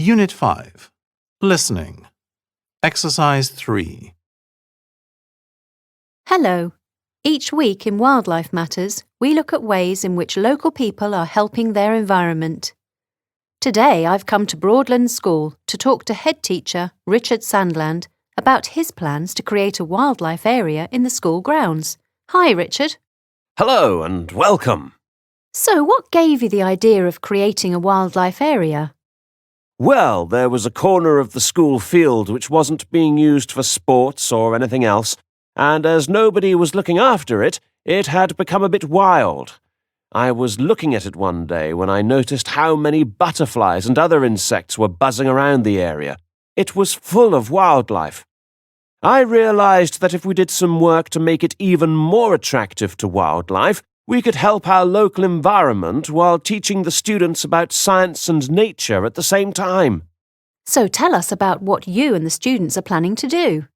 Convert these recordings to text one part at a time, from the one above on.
Unit 5. Listening. Exercise 3. Hello. Each week in Wildlife Matters, we look at ways in which local people are helping their environment. Today I've come to Broadland School to talk to head teacher Richard Sandland about his plans to create a wildlife area in the school grounds. Hi, Richard. Hello and welcome. So what gave you the idea of creating a wildlife area? Well, there was a corner of the school field which wasn't being used for sports or anything else, and as nobody was looking after it, it had become a bit wild. I was looking at it one day when I noticed how many butterflies and other insects were buzzing around the area. It was full of wildlife. I realized that if we did some work to make it even more attractive to wildlife, we could help our local environment while teaching the students about science and nature at the same time. So tell us about what you and the students are planning to do.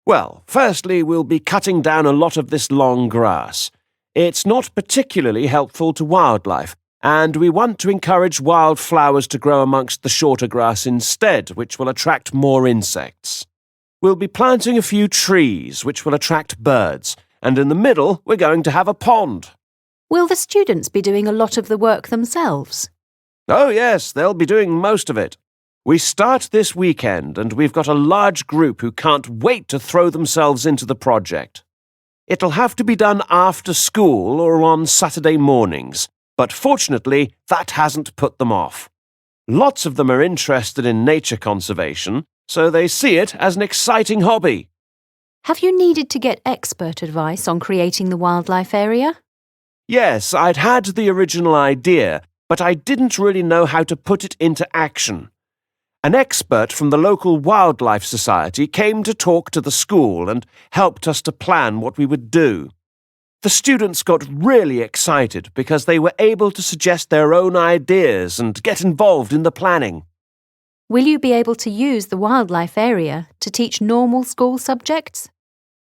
Well, firstly, we'll be cutting down a lot of this long grass. It's not particularly helpful to wildlife, and we want to encourage wildflowers to grow amongst the shorter grass instead, which will attract more insects. We'll be planting a few trees, which will attract birds, and in the middle, we're going to have a pond. Will the students be doing a lot of the work themselves? Oh yes, they'll be doing most of it. We start this weekend and we've got a large group who can't wait to throw themselves into the project. It'll have to be done after school or on Saturday mornings, but fortunately that hasn't put them off. Lots of them are interested in nature conservation, so they see it as an exciting hobby. Have you needed to get expert advice on creating the wildlife area? Yes, I'd had the original idea, but I didn't really know how to put it into action. An expert from the local wildlife society came to talk to the school and helped us to plan what we would do. The students got really excited because they were able to suggest their own ideas and get involved in the planning. Will you be able to use the wildlife area to teach normal school subjects?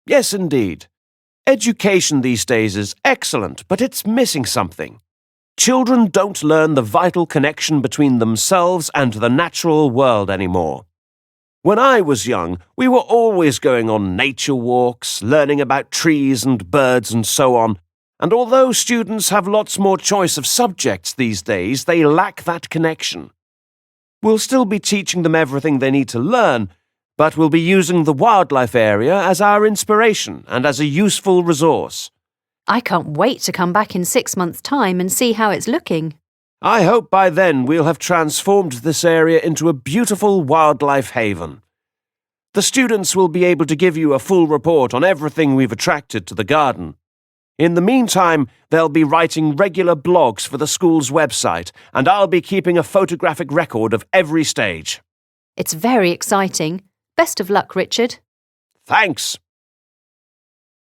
Yes, indeed. Education these days is excellent, but it's missing something. Children don't learn the vital connection between themselves and the natural world anymore. When I was young, we were always going on nature walks, learning about trees and birds and so on, and although students have lots more choice of subjects these days, they lack that connection. We'll still be teaching them everything they need to learn, but we'll be using the wildlife area as our inspiration and as a useful resource. I can't wait to come back in 6 months' time and see how it's looking. I hope by then we'll have transformed this area into a beautiful wildlife haven. The students will be able to give you a full report on everything we've attracted to the garden. In the meantime, they'll be writing regular blogs for the school's website, and I'll be keeping a photographic record of every stage. It's very exciting. Best of luck, Richard. Thanks.